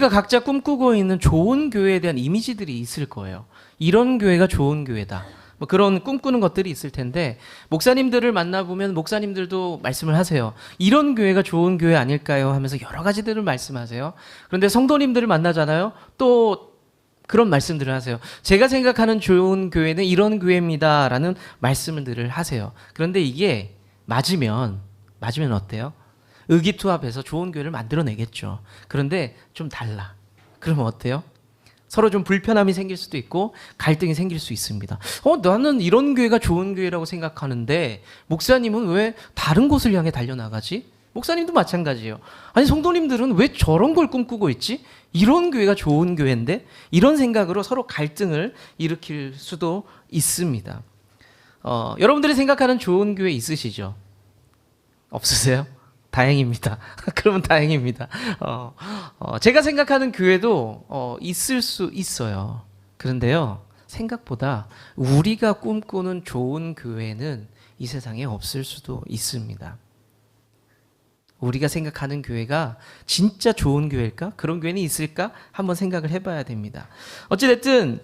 우리가 각자 꿈꾸고 있는 좋은 교회에 대한 이미지들이 있을 거예요. 이런 교회가 좋은 교회다. 뭐 그런 꿈꾸는 것들이 있을 텐데, 목사님들을 만나보면 목사님들도 말씀을 하세요. 이런 교회가 좋은 교회 아닐까요? 하면서 여러 가지들을 말씀하세요. 그런데 성도님들을 만나잖아요. 또 그런 말씀들을 하세요. 제가 생각하는 좋은 교회는 이런 교회입니다. 라는 말씀을 늘 하세요. 그런데 이게 맞으면 어때요? 의기투합해서 좋은 교회를 만들어내겠죠. 그런데 좀 달라. 그러면 어때요? 서로 좀 불편함이 생길 수도 있고 갈등이 생길 수 있습니다. 나는 이런 교회가 좋은 교회라고 생각하는데 목사님은 왜 다른 곳을 향해 달려나가지? 목사님도 마찬가지예요. 아니, 성도님들은 왜 저런 걸 꿈꾸고 있지? 이런 교회가 좋은 교회인데? 이런 생각으로 서로 갈등을 일으킬 수도 있습니다. 여러분들이 생각하는 좋은 교회 있으시죠? 없으세요? 다행입니다. 그러면 다행입니다. 제가 생각하는 교회도 있을 수 있어요. 그런데요, 생각보다 우리가 꿈꾸는 좋은 교회는 이 세상에 없을 수도 있습니다. 우리가 생각하는 교회가 진짜 좋은 교회일까? 그런 교회는 있을까? 한번 생각을 해봐야 됩니다. 어찌됐든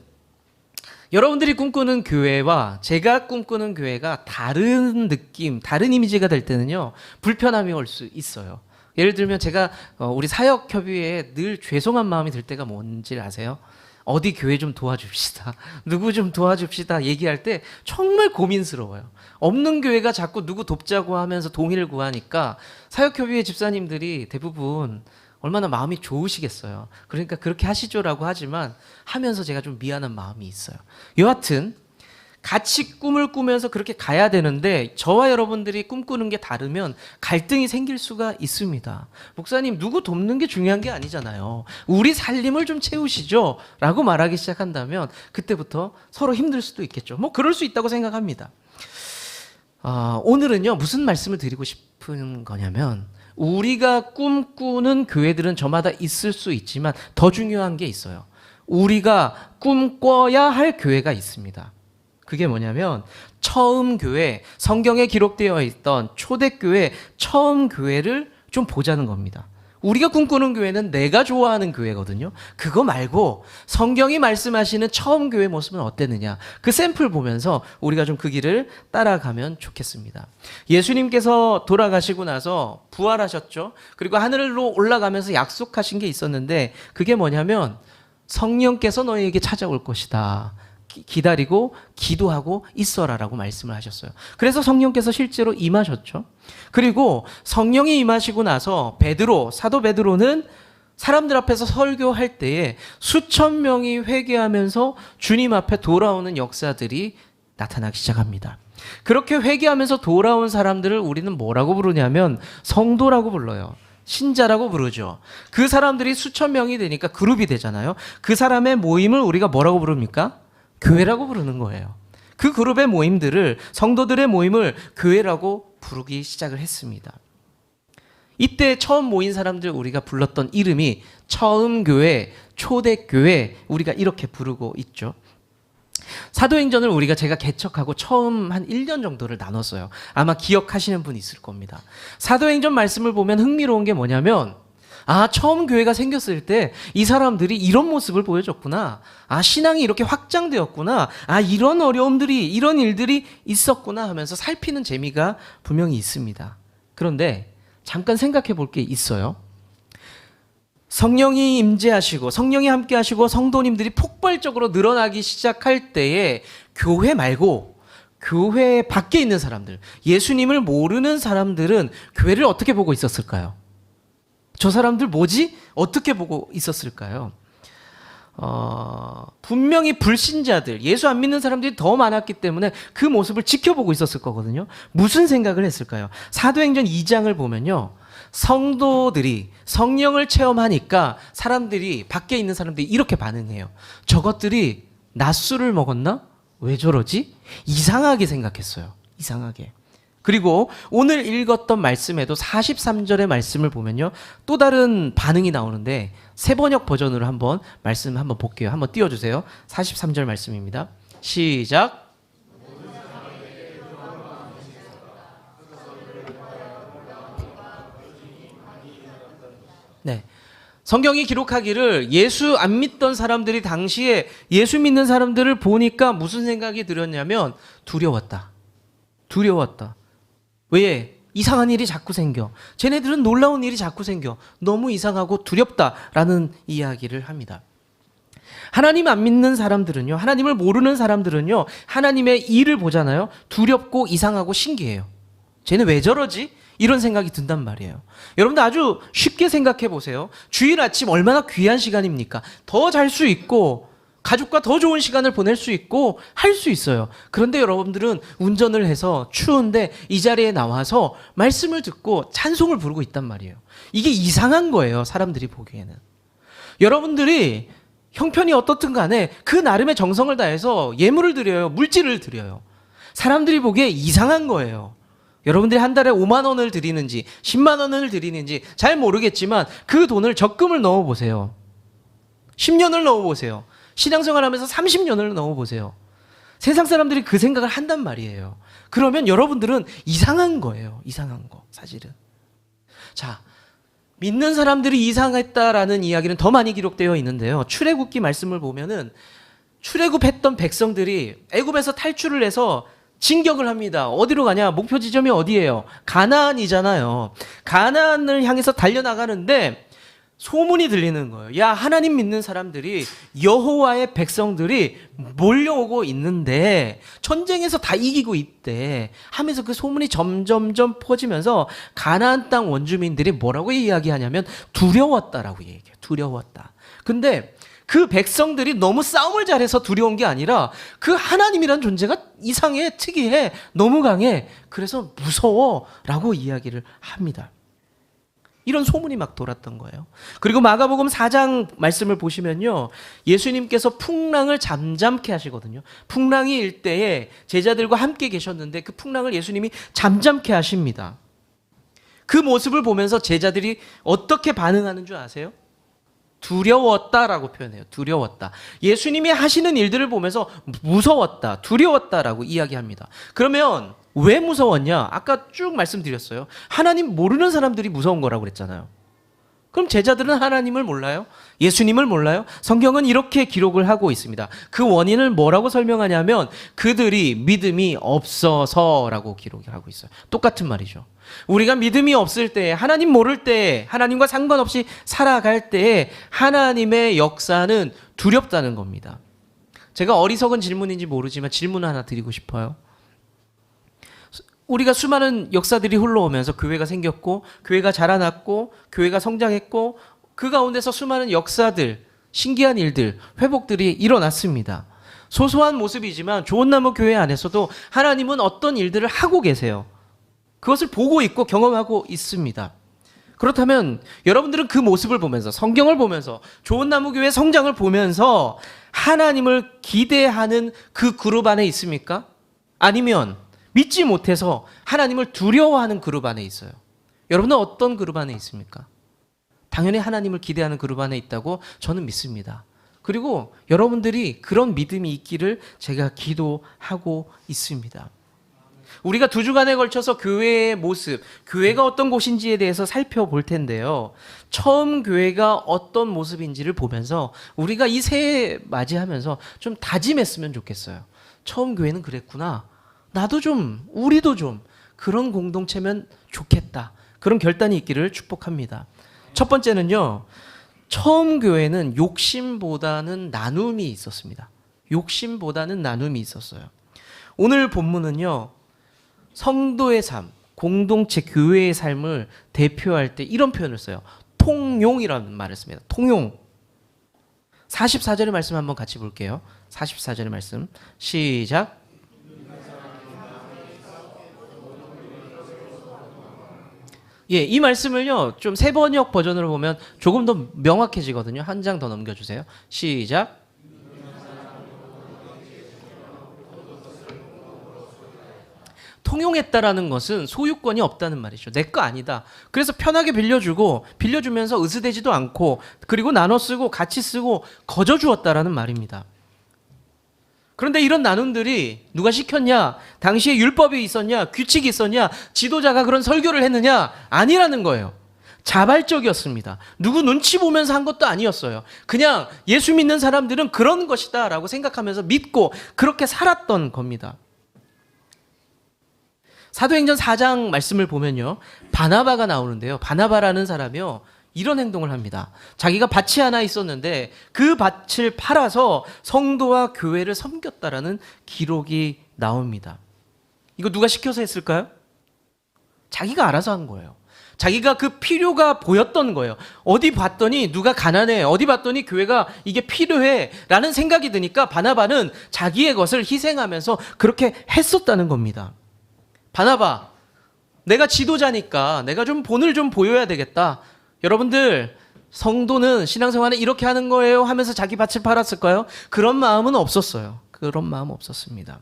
여러분들이 꿈꾸는 교회와 제가 꿈꾸는 교회가 다른 느낌, 다른 이미지가 될 때는요, 불편함이 올 수 있어요. 예를 들면 제가 우리 사역협의회에 늘 죄송한 마음이 들 때가 뭔지 아세요? 어디 교회 좀 도와줍시다. 누구 좀 도와줍시다. 얘기할 때 정말 고민스러워요. 없는 교회가 자꾸 누구 돕자고 하면서 동의를 구하니까 사역협의회 집사님들이 대부분 얼마나 마음이 좋으시겠어요. 그러니까 그렇게 하시죠라고 하지만 하면서 제가 좀 미안한 마음이 있어요. 여하튼 같이 꿈을 꾸면서 그렇게 가야 되는데 저와 여러분들이 꿈꾸는 게 다르면 갈등이 생길 수가 있습니다. 목사님, 누구 돕는 게 중요한 게 아니잖아요. 우리 살림을 좀 채우시죠 라고 말하기 시작한다면 그때부터 서로 힘들 수도 있겠죠. 뭐 그럴 수 있다고 생각합니다. 오늘은요, 무슨 말씀을 드리고 싶은 거냐면, 우리가 꿈꾸는 교회들은 저마다 있을 수 있지만 더 중요한 게 있어요. 우리가 꿈꿔야 할 교회가 있습니다. 그게 뭐냐면 처음 교회, 성경에 기록되어 있던 초대교회, 처음 교회를 좀 보자는 겁니다. 우리가 꿈꾸는 교회는 내가 좋아하는 교회거든요. 그거 말고 성경이 말씀하시는 처음 교회 모습은 어땠느냐, 그 샘플 보면서 우리가 좀 그 길을 따라가면 좋겠습니다. 예수님께서 돌아가시고 나서 부활하셨죠. 그리고 하늘로 올라가면서 약속하신 게 있었는데 그게 뭐냐면 성령께서 너희에게 찾아올 것이다. 기다리고 기도하고 있어라라고 말씀을 하셨어요. 그래서 성령께서 실제로 임하셨죠. 그리고 성령이 임하시고 나서 사도 베드로는 사람들 앞에서 설교할 때에 수천 명이 회개하면서 주님 앞에 돌아오는 역사들이 나타나기 시작합니다. 그렇게 회개하면서 돌아온 사람들을 우리는 뭐라고 부르냐면 성도라고 불러요. 신자라고 부르죠. 그 사람들이 수천 명이 되니까 그룹이 되잖아요. 그 사람의 모임을 우리가 뭐라고 부릅니까? 교회라고 부르는 거예요. 그 그룹의 모임들을, 성도들의 모임을 교회라고 부르기 시작을 했습니다. 이때 처음 모인 사람들 우리가 불렀던 이름이 처음 교회, 초대교회, 우리가 이렇게 부르고 있죠. 사도행전을 제가 개척하고 처음 한 1년 정도를 나눴어요. 아마 기억하시는 분 있을 겁니다. 사도행전 말씀을 보면 흥미로운 게 뭐냐면, 처음 교회가 생겼을 때 이 사람들이 이런 모습을 보여줬구나. 신앙이 이렇게 확장되었구나. 이런 어려움들이, 이런 일들이 있었구나 하면서 살피는 재미가 분명히 있습니다. 그런데 잠깐 생각해 볼 게 있어요. 성령이 임재하시고 성령이 함께 하시고 성도님들이 폭발적으로 늘어나기 시작할 때에 교회 말고 교회 밖에 있는 사람들, 예수님을 모르는 사람들은 교회를 어떻게 보고 있었을까요? 저 사람들 뭐지? 어떻게 보고 있었을까요? 분명히 불신자들, 예수 안 믿는 사람들이 더 많았기 때문에 그 모습을 지켜보고 있었을 거거든요. 무슨 생각을 했을까요? 사도행전 2장을 보면요, 성도들이 성령을 체험하니까 사람들이, 밖에 있는 사람들이 이렇게 반응해요. 저것들이 낮술을 먹었나? 왜 저러지? 이상하게 생각했어요. 이상하게. 그리고 오늘 읽었던 말씀에도 43절의 말씀을 보면요, 또 다른 반응이 나오는데 새번역 버전으로 말씀 한번 볼게요. 한번 띄워주세요. 43절 말씀입니다. 시작. 네. 성경이 기록하기를 예수 안 믿던 사람들이 당시에 예수 믿는 사람들을 보니까 무슨 생각이 들었냐면 두려웠다. 두려웠다. 왜? 이상한 일이 자꾸 생겨. 쟤네들은 놀라운 일이 자꾸 생겨. 너무 이상하고 두렵다라는 이야기를 합니다. 하나님 안 믿는 사람들은요, 하나님을 모르는 사람들은요, 하나님의 일을 보잖아요. 두렵고 이상하고 신기해요. 쟤는 왜 저러지? 이런 생각이 든단 말이에요. 여러분들 아주 쉽게 생각해 보세요. 주일 아침 얼마나 귀한 시간입니까? 더 잘 수 있고 가족과 더 좋은 시간을 보낼 수 있고 할 수 있어요. 그런데 여러분들은 운전을 해서 추운데 이 자리에 나와서 말씀을 듣고 찬송을 부르고 있단 말이에요. 이게 이상한 거예요. 사람들이 보기에는. 여러분들이 형편이 어떻든 간에 그 나름의 정성을 다해서 예물을 드려요. 물질을 드려요. 사람들이 보기에 이상한 거예요. 여러분들이 한 달에 5만 원을 드리는지 10만 원을 드리는지 잘 모르겠지만 그 돈을 적금을 넣어보세요. 10년을 넣어보세요. 신앙생활하면서 30년을 넣어보세요. 세상 사람들이 그 생각을 한단 말이에요. 그러면 여러분들은 이상한 거예요. 이상한 거 사실은. 자, 믿는 사람들이 이상했다라는 이야기는 더 많이 기록되어 있는데요. 출애굽기 말씀을 보면은 출애굽했던 백성들이 애굽에서 탈출을 해서 진격을 합니다. 어디로 가냐? 목표 지점이 어디예요? 가나안이잖아요. 가나안을 향해서 달려나가는데 소문이 들리는 거예요. 야, 하나님 믿는 사람들이 여호와의 백성들이 몰려오고 있는데 전쟁에서 다 이기고 있대 하면서 그 소문이 점점점 퍼지면서 가나안 땅 원주민들이 뭐라고 이야기하냐면 두려웠다라고 얘기해요. 두려웠다. 근데 그 백성들이 너무 싸움을 잘해서 두려운 게 아니라 그 하나님이란 존재가 이상해, 특이해, 너무 강해. 그래서 무서워라고 이야기를 합니다. 이런 소문이 막 돌았던 거예요. 그리고 마가복음 4장 말씀을 보시면요, 예수님께서 풍랑을 잠잠케 하시거든요. 풍랑이 일 때에 제자들과 함께 계셨는데 그 풍랑을 예수님이 잠잠케 하십니다. 그 모습을 보면서 제자들이 어떻게 반응하는 줄 아세요? 두려웠다라고 표현해요. 두려웠다. 예수님이 하시는 일들을 보면서 무서웠다, 두려웠다라고 이야기합니다. 그러면 왜 무서웠냐? 아까 쭉 말씀드렸어요. 하나님 모르는 사람들이 무서운 거라고 그랬잖아요. 그럼 제자들은 하나님을 몰라요? 예수님을 몰라요? 성경은 이렇게 기록을 하고 있습니다. 그 원인을 뭐라고 설명하냐면 그들이 믿음이 없어서라고 기록을 하고 있어요. 똑같은 말이죠. 우리가 믿음이 없을 때, 하나님 모를 때, 하나님과 상관없이 살아갈 때 하나님의 역사는 두렵다는 겁니다. 제가 어리석은 질문인지 모르지만 질문 하나 드리고 싶어요. 우리가 수많은 역사들이 흘러오면서 교회가 생겼고 교회가 자라났고 교회가 성장했고 그 가운데서 수많은 역사들, 신기한 일들, 회복들이 일어났습니다. 소소한 모습이지만 좋은 나무 교회 안에서도 하나님은 어떤 일들을 하고 계세요. 그것을 보고 있고 경험하고 있습니다. 그렇다면 여러분들은 그 모습을 보면서, 성경을 보면서, 좋은 나무 교회 성장을 보면서 하나님을 기대하는 그 그룹 안에 있습니까? 아니면 믿지 못해서 하나님을 두려워하는 그룹 안에 있어요. 여러분은 어떤 그룹 안에 있습니까? 당연히 하나님을 기대하는 그룹 안에 있다고 저는 믿습니다. 그리고 여러분들이 그런 믿음이 있기를 제가 기도하고 있습니다. 우리가 2주간에 걸쳐서 교회의 모습, 교회가 어떤 곳인지에 대해서 살펴볼 텐데요. 처음 교회가 어떤 모습인지를 보면서 우리가 이 새해 맞이하면서 좀 다짐했으면 좋겠어요. 처음 교회는 그랬구나. 나도 좀, 우리도 좀 그런 공동체면 좋겠다. 그런 결단이 있기를 축복합니다. 첫 번째는요, 처음 교회는 욕심보다는 나눔이 있었습니다. 욕심보다는 나눔이 있었어요. 오늘 본문은요, 성도의 삶, 공동체 교회의 삶을 대표할 때 이런 표현을 써요. 통용이라는 말을 씁니다. 통용. 44절의 말씀 한번 같이 볼게요. 44절의 말씀 시작. 예, 이 말씀을요, 좀 새 번역 버전으로 보면 조금 더 명확해지거든요. 한 장 더 넘겨주세요. 시작. 통용했다라는 것은 소유권이 없다는 말이죠. 내 거 아니다. 그래서 편하게 빌려주면서 으스대지도 않고, 그리고 나눠 쓰고 같이 쓰고 거저 주었다라는 말입니다. 그런데 이런 나눔들이 누가 시켰냐? 당시에 율법이 있었냐? 규칙이 있었냐? 지도자가 그런 설교를 했느냐? 아니라는 거예요. 자발적이었습니다. 누구 눈치 보면서 한 것도 아니었어요. 그냥 예수 믿는 사람들은 그런 것이다 라고 생각하면서 믿고 그렇게 살았던 겁니다. 사도행전 4장 말씀을 보면요, 바나바가 나오는데요. 바나바라는 사람이요, 이런 행동을 합니다. 자기가 밭이 하나 있었는데 그 밭을 팔아서 성도와 교회를 섬겼다라는 기록이 나옵니다. 이거 누가 시켜서 했을까요? 자기가 알아서 한 거예요. 자기가 그 필요가 보였던 거예요. 어디 봤더니 누가 가난해, 어디 봤더니 교회가 이게 필요해 라는 생각이 드니까 바나바는 자기의 것을 희생하면서 그렇게 했었다는 겁니다. 바나바, 내가 지도자니까 내가 좀 본을 좀 보여야 되겠다. 여러분들, 성도는 신앙생활은 이렇게 하는 거예요 하면서 자기 밭을 팔았을까요? 그런 마음은 없었어요. 그런 마음 없었습니다.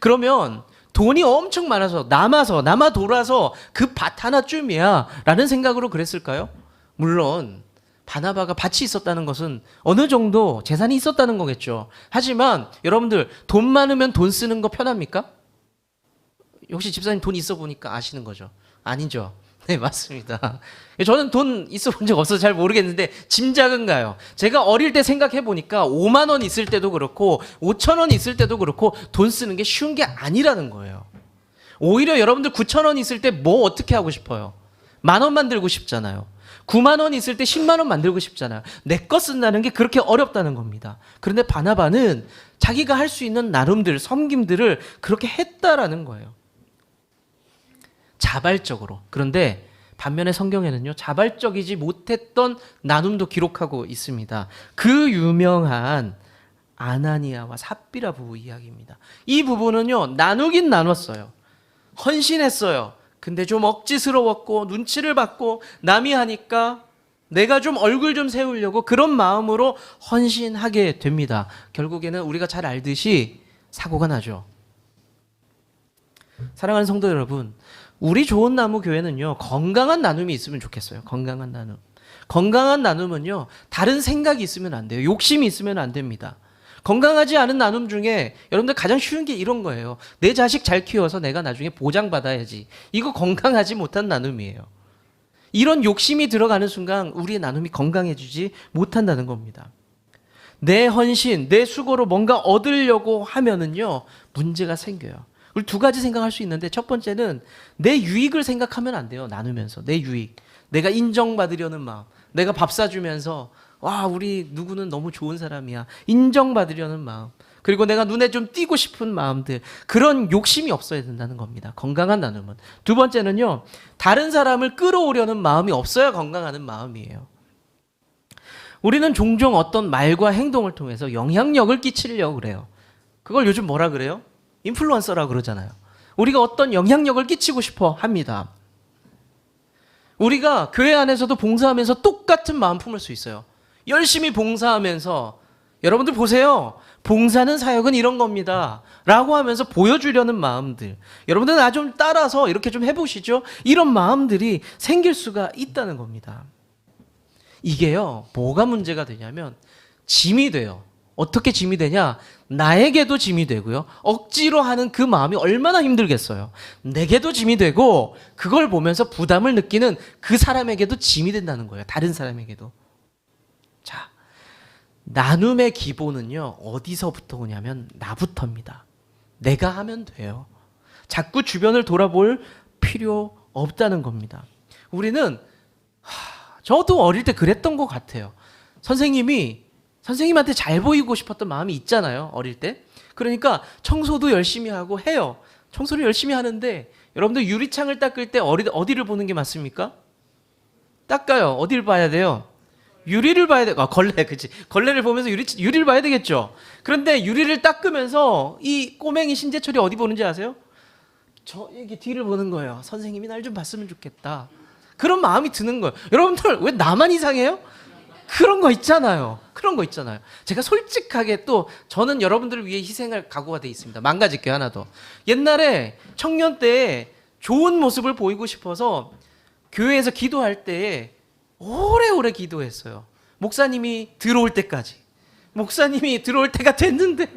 그러면 돈이 엄청 많아서 남아 돌아서 그 밭 하나쯤이야 라는 생각으로 그랬을까요? 물론 바나바가 밭이 있었다는 것은 어느 정도 재산이 있었다는 거겠죠. 하지만 여러분들, 돈 많으면 돈 쓰는 거 편합니까? 혹시 집사님 돈 있어 보니까 아시는 거죠? 아니죠. 네, 맞습니다. 저는 돈 있어 본 적 없어서 잘 모르겠는데 짐작은 가요. 제가 어릴 때 생각해 보니까 5만 원 있을 때도 그렇고 5천 원 있을 때도 그렇고 돈 쓰는 게 쉬운 게 아니라는 거예요. 오히려 여러분들 9천 원 있을 때 뭐 어떻게 하고 싶어요? 만 원만 들고 싶잖아요. 9만 원 있을 때 10만 원 만들고 싶잖아요. 내 거 쓴다는 게 그렇게 어렵다는 겁니다. 그런데 바나바는 자기가 할 수 있는 나름들 섬김들을 그렇게 했다라는 거예요. 자발적으로. 그런데 반면에 성경에는요, 자발적이지 못했던 나눔도 기록하고 있습니다. 그 유명한 아나니아와 삽비라 부부 이야기입니다. 이 부부는요, 나누긴 나눴어요. 헌신했어요. 근데 좀 억지스러웠고 눈치를 받고 남이 하니까 내가 좀 얼굴 좀 세우려고 그런 마음으로 헌신하게 됩니다. 결국에는 우리가 잘 알듯이 사고가 나죠. 사랑하는 성도 여러분, 우리 좋은 나무 교회는요, 건강한 나눔이 있으면 좋겠어요. 건강한 나눔. 건강한 나눔은요, 다른 생각이 있으면 안 돼요. 욕심이 있으면 안 됩니다. 건강하지 않은 나눔 중에 여러분들 가장 쉬운 게 이런 거예요. 내 자식 잘 키워서 내가 나중에 보장받아야지. 이거 건강하지 못한 나눔이에요. 이런 욕심이 들어가는 순간 우리의 나눔이 건강해지지 못한다는 겁니다. 내 헌신, 내 수고로 뭔가 얻으려고 하면은요, 문제가 생겨요. 우리 두 가지 생각할 수 있는데, 첫 번째는 내 유익을 생각하면 안 돼요. 나누면서 내 유익, 내가 인정받으려는 마음, 내가 밥 사주면서 와, 우리 누구는 너무 좋은 사람이야, 인정받으려는 마음, 그리고 내가 눈에 좀 띄고 싶은 마음들, 그런 욕심이 없어야 된다는 겁니다. 건강한 나눔은. 두 번째는요, 다른 사람을 끌어오려는 마음이 없어야 건강한 마음이에요. 우리는 종종 어떤 말과 행동을 통해서 영향력을 끼치려고 그래요. 그걸 요즘 뭐라 그래요? 인플루언서라고 그러잖아요. 우리가 어떤 영향력을 끼치고 싶어 합니다. 우리가 교회 안에서도 봉사하면서 똑같은 마음 품을 수 있어요. 열심히 봉사하면서, 여러분들 보세요, 봉사는 사역은 이런 겁니다 라고 하면서 보여주려는 마음들, 여러분들 나 좀 따라서 이렇게 좀 해보시죠, 이런 마음들이 생길 수가 있다는 겁니다. 이게요, 뭐가 문제가 되냐면 짐이 돼요. 어떻게 짐이 되냐? 나에게도 짐이 되고요, 억지로 하는 그 마음이 얼마나 힘들겠어요. 내게도 짐이 되고, 그걸 보면서 부담을 느끼는 그 사람에게도 짐이 된다는 거예요. 다른 사람에게도. 자, 나눔의 기본은요, 어디서부터 오냐면 나부터입니다. 내가 하면 돼요. 자꾸 주변을 돌아볼 필요 없다는 겁니다. 우리는 저도 어릴 때 그랬던 것 같아요. 선생님한테 잘 보이고 싶었던 마음이 있잖아요, 어릴 때. 그러니까 청소도 열심히 하고 해요. 청소를 열심히 하는데, 여러분들 유리창을 닦을 때 어디를 보는 게 맞습니까? 닦아요. 어디를 봐야 돼요? 유리를 봐야 돼. 걸레, 그치. 걸레를 보면서 유리를 봐야 되겠죠. 그런데 유리를 닦으면서 이 꼬맹이 신재철이 어디 보는지 아세요? 여기 뒤를 보는 거예요. 선생님이 날 좀 봤으면 좋겠다. 그런 마음이 드는 거예요. 여러분들, 왜 나만 이상해요? 그런 거 있잖아요. 제가 솔직하게 또 저는 여러분들을 위해 희생할 각오가 돼 있습니다. 망가질게요, 하나 더. 옛날에 청년 때 좋은 모습을 보이고 싶어서 교회에서 기도할 때 오래오래 기도했어요. 목사님이 들어올 때까지. 목사님이 들어올 때가 됐는데,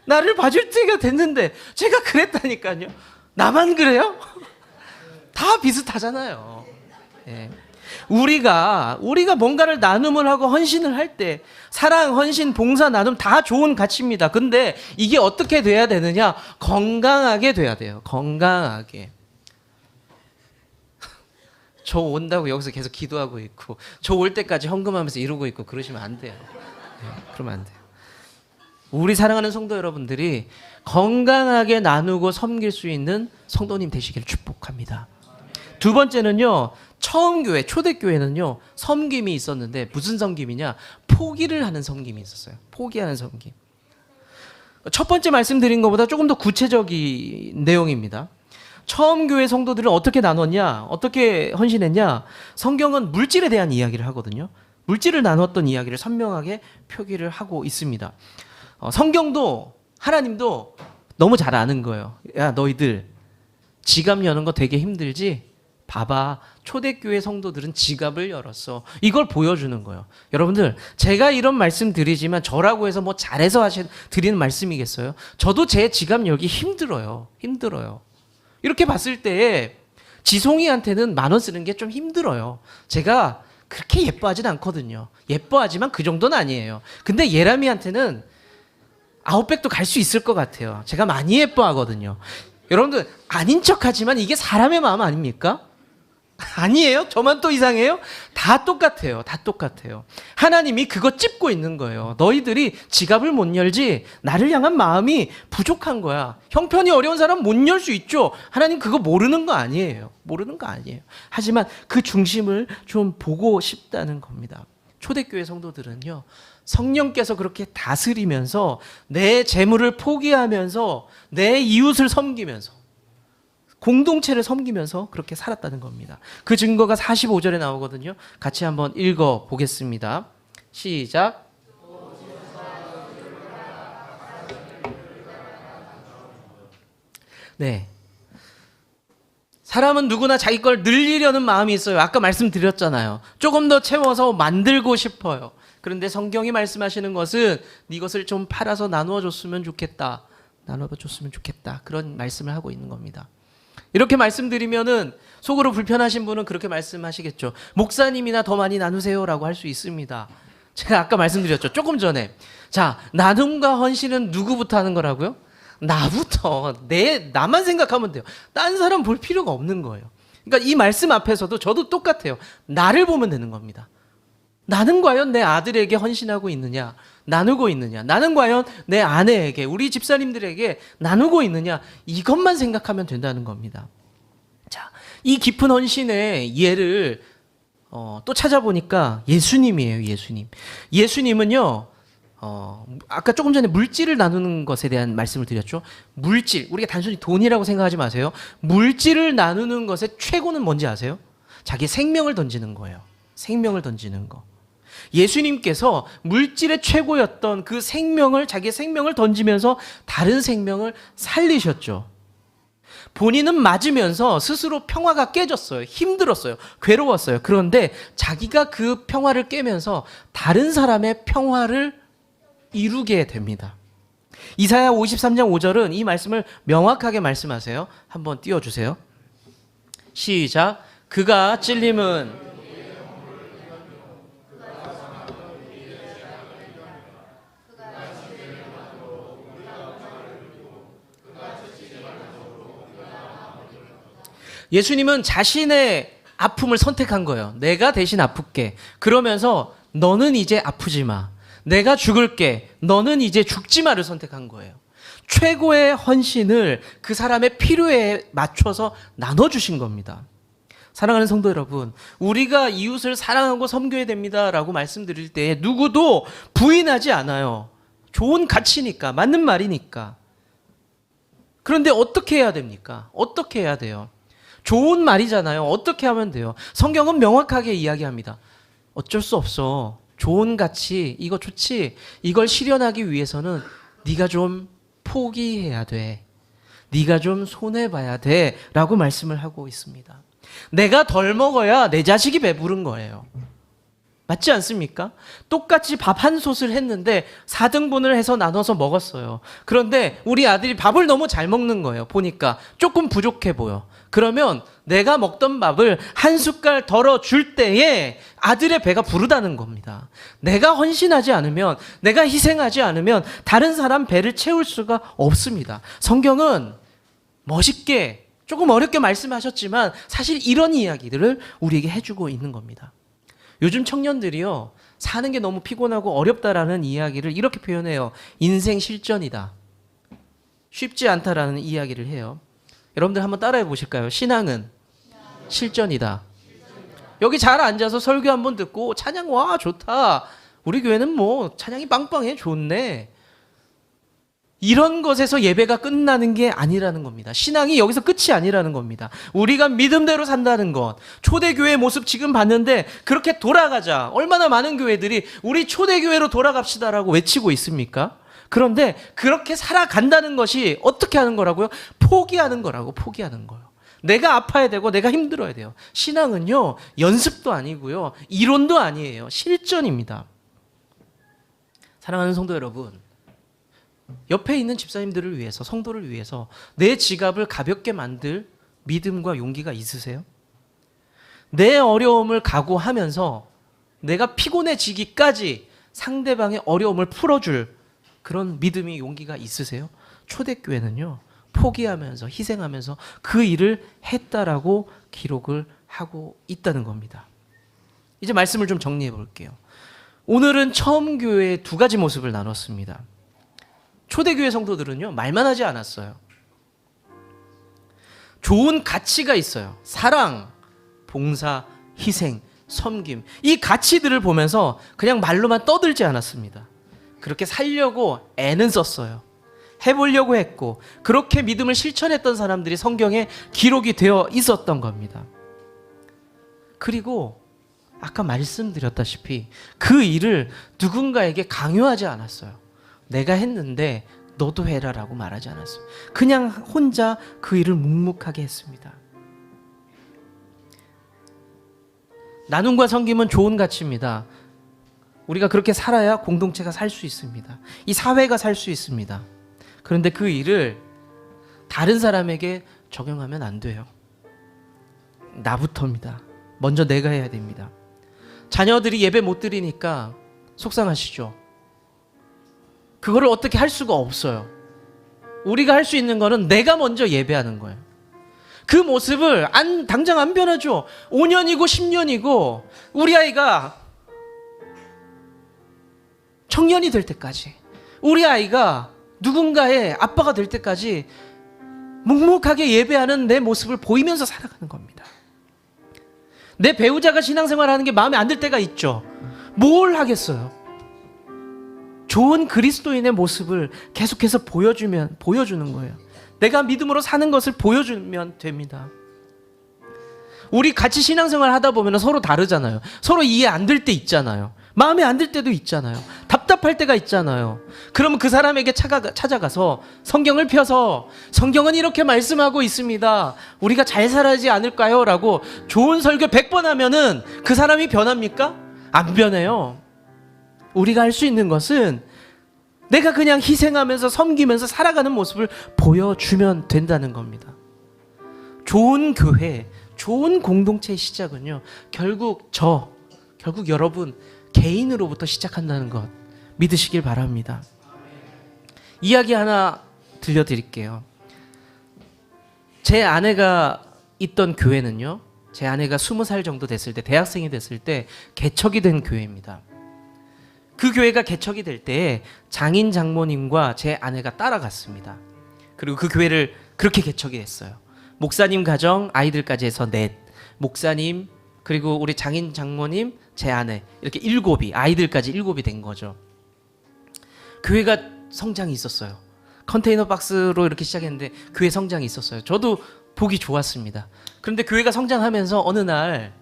나를 봐줄 때가 됐는데, 제가 그랬다니까요. 나만 그래요? 다 비슷하잖아요. 예. 우리가 뭔가를 나눔을 하고 헌신을 할 때 사랑, 헌신, 봉사, 나눔 다 좋은 가치입니다. 근데 이게 어떻게 돼야 되느냐? 건강하게 돼야 돼요. 건강하게. 저 온다고 여기서 계속 기도하고 있고 저 올 때까지 헌금하면서 이러고 있고 그러시면 안 돼요. 네, 그러면 안 돼요. 우리 사랑하는 성도 여러분들이 건강하게 나누고 섬길 수 있는 성도님 되시기를 축복합니다. 두 번째는요. 처음 교회, 초대교회는요. 섬김이 있었는데 무슨 섬김이냐? 포기를 하는 섬김이 있었어요. 포기하는 섬김. 첫 번째 말씀드린 것보다 조금 더 구체적인 내용입니다. 처음 교회 성도들은 어떻게 나눴냐? 어떻게 헌신했냐? 성경은 물질에 대한 이야기를 하거든요. 물질을 나눴던 이야기를 선명하게 표기를 하고 있습니다. 성경도 하나님도 너무 잘 아는 거예요. 야, 너희들 지갑 여는 거 되게 힘들지? 봐봐. 초대교회 성도들은 지갑을 열었어. 이걸 보여주는 거예요. 여러분들, 제가 이런 말씀 드리지만 저라고 해서 뭐 잘해서 드리는 말씀이겠어요? 저도 제 지갑 열기 힘들어요. 이렇게 봤을 때 지송이한테는 10,000원 쓰는 게 좀 힘들어요. 제가 그렇게 예뻐하진 않거든요. 예뻐하지만 그 정도는 아니에요. 근데 예람이한테는 아웃백도 갈 수 있을 것 같아요. 제가 많이 예뻐하거든요. 여러분들 아닌 척하지만 이게 사람의 마음 아닙니까? 아니에요? 저만 또 이상해요? 다 똑같아요. 다 똑같아요. 하나님이 그거 찝고 있는 거예요. 너희들이 지갑을 못 열지 나를 향한 마음이 부족한 거야. 형편이 어려운 사람 못 열 수 있죠. 하나님 그거 모르는 거 아니에요. 모르는 거 아니에요. 하지만 그 중심을 좀 보고 싶다는 겁니다. 초대교회 성도들은요. 성령께서 그렇게 다스리면서 내 재물을 포기하면서 내 이웃을 섬기면서 공동체를 섬기면서 그렇게 살았다는 겁니다. 그 증거가 45절에 나오거든요. 같이 한번 읽어 보겠습니다. 시작. 네. 사람은 누구나 자기 걸 늘리려는 마음이 있어요. 아까 말씀드렸잖아요. 조금 더 채워서 만들고 싶어요. 그런데 성경이 말씀하시는 것은 네 것을 좀 팔아서 나누어 줬으면 좋겠다. 그런 말씀을 하고 있는 겁니다. 이렇게 말씀드리면은 속으로 불편하신 분은 그렇게 말씀하시겠죠. 목사님이나 더 많이 나누세요라고 할 수 있습니다. 제가 아까 말씀드렸죠. 조금 전에. 자, 나눔과 헌신은 누구부터 하는 거라고요? 나부터. 나만 생각하면 돼요. 딴 사람 볼 필요가 없는 거예요. 그러니까 이 말씀 앞에서도 저도 똑같아요. 나를 보면 되는 겁니다. 나는 과연 내 아들에게 헌신하고 있느냐? 나누고 있느냐? 나는 과연 내 아내에게, 우리 집사님들에게 나누고 있느냐? 이것만 생각하면 된다는 겁니다. 자, 이 깊은 헌신의 예를 또 찾아보니까 예수님이에요. 예수님은요. 아까 조금 전에 물질을 나누는 것에 대한 말씀을 드렸죠. 물질, 우리가 단순히 돈이라고 생각하지 마세요. 물질을 나누는 것의 최고는 뭔지 아세요? 자기 생명을 던지는 거예요. 생명을 던지는 거. 예수님께서 물질의 최고였던 그 생명을, 자기의 생명을 던지면서 다른 생명을 살리셨죠. 본인은 맞으면서 스스로 평화가 깨졌어요. 힘들었어요. 괴로웠어요. 그런데 자기가 그 평화를 깨면서 다른 사람의 평화를 이루게 됩니다. 이사야 53장 5절은 이 말씀을 명확하게 말씀하세요. 한번 띄워주세요. 시작. 그가 찔림은 예수님은 자신의 아픔을 선택한 거예요. 내가 대신 아플게. 그러면서 너는 이제 아프지 마. 내가 죽을게. 너는 이제 죽지 마를 선택한 거예요. 최고의 헌신을 그 사람의 필요에 맞춰서 나눠주신 겁니다. 사랑하는 성도 여러분, 우리가 이웃을 사랑하고 섬겨야 됩니다라고 말씀드릴 때 누구도 부인하지 않아요. 좋은 가치니까, 맞는 말이니까. 그런데 어떻게 해야 됩니까? 어떻게 해야 돼요? 좋은 말이잖아요. 어떻게 하면 돼요? 성경은 명확하게 이야기합니다. 어쩔 수 없어. 좋은 가치, 이거 좋지? 이걸 실현하기 위해서는 네가 좀 포기해야 돼. 네가 좀 손해봐야 돼. 라고 말씀을 하고 있습니다. 내가 덜 먹어야 내 자식이 배부른 거예요. 맞지 않습니까? 똑같이 밥 한 솥을 했는데 4등분을 해서 나눠서 먹었어요. 그런데 우리 아들이 밥을 너무 잘 먹는 거예요. 보니까 조금 부족해 보여. 그러면 내가 먹던 밥을 한 숟갈 덜어 줄 때에 아들의 배가 부르다는 겁니다. 내가 헌신하지 않으면, 내가 희생하지 않으면 다른 사람 배를 채울 수가 없습니다. 성경은 멋있게 조금 어렵게 말씀하셨지만 사실 이런 이야기들을 우리에게 해주고 있는 겁니다. 요즘 청년들이요, 사는 게 너무 피곤하고 어렵다라는 이야기를 이렇게 표현해요. 인생 실전이다. 쉽지 않다라는 이야기를 해요. 여러분들 한번 따라해 보실까요? 신앙은 실전이다. 여기 잘 앉아서 설교 한번 듣고 찬양 와 좋다. 우리 교회는 뭐 찬양이 빵빵해 좋네. 이런 것에서 예배가 끝나는 게 아니라는 겁니다. 신앙이 여기서 끝이 아니라는 겁니다. 우리가 믿음대로 산다는 것. 초대교회 모습 지금 봤는데 그렇게 돌아가자. 얼마나 많은 교회들이 우리 초대교회로 돌아갑시다라고 외치고 있습니까? 그런데 그렇게 살아간다는 것이 어떻게 하는 거라고요? 포기하는 거라고. 포기하는 거예요. 내가 아파야 되고 내가 힘들어야 돼요. 신앙은요, 연습도 아니고요, 이론도 아니에요. 실전입니다. 사랑하는 성도 여러분, 옆에 있는 집사님들을 위해서, 성도를 위해서 내 지갑을 가볍게 만들 믿음과 용기가 있으세요? 내 어려움을 각오하면서 내가 피곤해지기까지 상대방의 어려움을 풀어줄 그런 믿음이, 용기가 있으세요? 초대교회는요, 포기하면서 희생하면서 그 일을 했다라고 기록을 하고 있다는 겁니다. 이제 말씀을 좀 정리해 볼게요. 오늘은 처음 교회의 두 가지 모습을 나눴습니다. 초대교회 성도들은요, 말만 하지 않았어요. 좋은 가치가 있어요. 사랑, 봉사, 희생, 섬김. 이 가치들을 보면서 그냥 말로만 떠들지 않았습니다. 그렇게 살려고 애는 썼어요. 해보려고 했고, 그렇게 믿음을 실천했던 사람들이 성경에 기록이 되어 있었던 겁니다. 그리고 아까 말씀드렸다시피 그 일을 누군가에게 강요하지 않았어요. 내가 했는데 너도 해라라고 말하지 않았어요. 그냥 혼자 그 일을 묵묵하게 했습니다. 나눔과 섬김은 좋은 가치입니다. 우리가 그렇게 살아야 공동체가 살 수 있습니다. 이 사회가 살 수 있습니다. 그런데 그 일을 다른 사람에게 적용하면 안 돼요. 나부터입니다. 먼저 내가 해야 됩니다. 자녀들이 예배 못 드리니까 속상하시죠? 그거를 어떻게 할 수가 없어요. 우리가 할 수 있는 거는 내가 먼저 예배하는 거예요. 그 모습을 당장 안 변하죠. 5년이고 10년이고 우리 아이가 청년이 될 때까지, 우리 아이가 누군가의 아빠가 될 때까지 묵묵하게 예배하는 내 모습을 보이면서 살아가는 겁니다. 내 배우자가 신앙생활하는 게 마음에 안 들 때가 있죠. 뭘 하겠어요? 좋은 그리스도인의 모습을 계속해서 보여주는 거예요. 내가 믿음으로 사는 것을 보여주면 됩니다. 우리 같이 신앙생활 하다 보면 서로 다르잖아요. 서로 이해 안 될 때 있잖아요. 마음에 안 들 때도 있잖아요. 답답할 때가 있잖아요. 그러면 그 사람에게 찾아가서 성경을 펴서 성경은 이렇게 말씀하고 있습니다. 우리가 잘 살아야지 않을까요? 라고 좋은 설교 100번 하면은 그 사람이 변합니까? 안 변해요. 우리가 할 수 있는 것은 내가 그냥 희생하면서 섬기면서 살아가는 모습을 보여주면 된다는 겁니다. 좋은 교회, 좋은 공동체의 시작은요, 결국 여러분 개인으로부터 시작한다는 것 믿으시길 바랍니다. 이야기 하나 들려드릴게요. 제 아내가 있던 교회는요, 제 아내가 20살 정도 됐을 때, 대학생이 됐을 때 개척이 된 교회입니다. 그 교회가 개척이 될 때 장인 장모님과 제 아내가 따라갔습니다. 그리고 그 교회를 그렇게 개척이 됐어요. 목사님 가정, 아이들까지 해서 넷, 목사님, 그리고 우리 장인 장모님, 제 아내, 이렇게 7이, 아이들까지 7이 된 거죠. 교회가 성장이 있었어요. 컨테이너 박스로 이렇게 시작했는데 교회 성장이 있었어요. 저도 보기 좋았습니다. 그런데 교회가 성장하면서 어느 날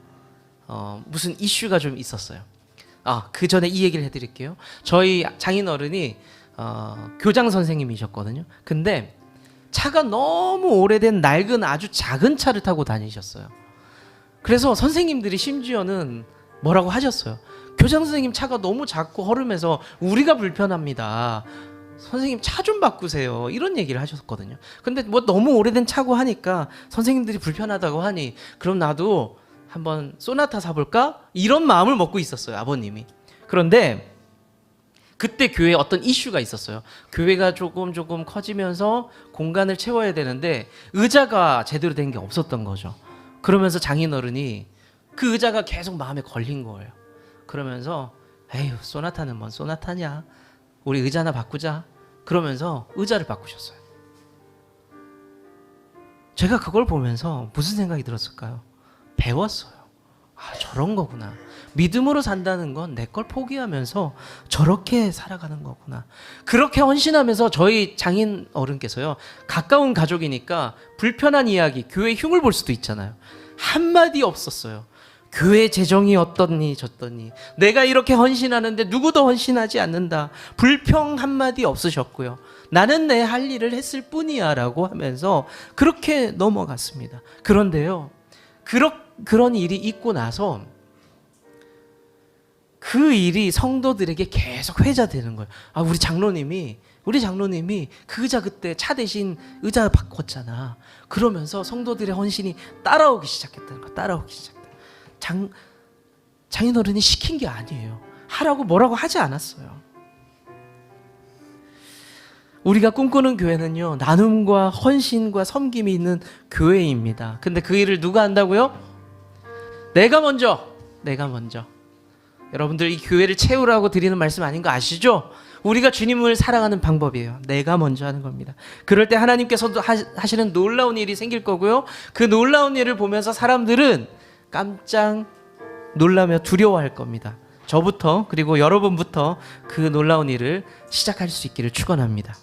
무슨 이슈가 좀 있었어요. 그 전에 이 얘기를 해드릴게요. 저희 장인어른이 교장 선생님이셨거든요. 근데 차가 너무 오래된 낡은 아주 작은 차를 타고 다니셨어요. 그래서 선생님들이 심지어는 뭐라고 하셨어요? 교장 선생님 차가 너무 작고 허름해서 우리가 불편합니다. 선생님 차 좀 바꾸세요. 이런 얘기를 하셨거든요. 근데 뭐 너무 오래된 차고 하니까 선생님들이 불편하다고 하니 그럼 나도 한번 소나타 사볼까? 이런 마음을 먹고 있었어요, 아버님이. 그런데 그때 교회에 어떤 이슈가 있었어요. 교회가 조금 커지면서 공간을 채워야 되는데 의자가 제대로 된 게 없었던 거죠. 그러면서 장인어른이 그 의자가 계속 마음에 걸린 거예요. 그러면서 에휴, 소나타는 뭔 소나타냐, 우리 의자 하나 바꾸자. 그러면서 의자를 바꾸셨어요. 제가 그걸 보면서 무슨 생각이 들었을까요? 배웠어요. 아, 저런 거구나. 믿음으로 산다는 건 내 걸 포기하면서 저렇게 살아가는 거구나. 그렇게 헌신하면서 저희 장인 어른께서요, 가까운 가족이니까 불편한 이야기, 교회 흉을 볼 수도 있잖아요. 한마디 없었어요. 교회 재정이 어떻니 저떻니, 내가 이렇게 헌신하는데 누구도 헌신하지 않는다. 불평 한마디 없으셨고요. 나는 내 할 일을 했을 뿐이야 라고 하면서 그렇게 넘어갔습니다. 그런데요, 그런 일이 있고 나서 그 일이 성도들에게 계속 회자되는 거예요. 아, 우리 장로님이 그 의자 그때 차 대신 의자 바꿨잖아. 그러면서 성도들의 헌신이 따라오기 시작했다는 거. 따라오기 시작했다. 장인어른이 시킨 게 아니에요. 하라고 뭐라고 하지 않았어요. 우리가 꿈꾸는 교회는요, 나눔과 헌신과 섬김이 있는 교회입니다. 근데 그 일을 누가 한다고요? 내가 먼저. 여러분들, 이 교회를 채우라고 드리는 말씀 아닌 거 아시죠? 우리가 주님을 사랑하는 방법이에요. 내가 먼저 하는 겁니다. 그럴 때 하나님께서도 하시는 놀라운 일이 생길 거고요. 그 놀라운 일을 보면서 사람들은 깜짝 놀라며 두려워할 겁니다. 저부터, 그리고 여러분부터 그 놀라운 일을 시작할 수 있기를 축원합니다.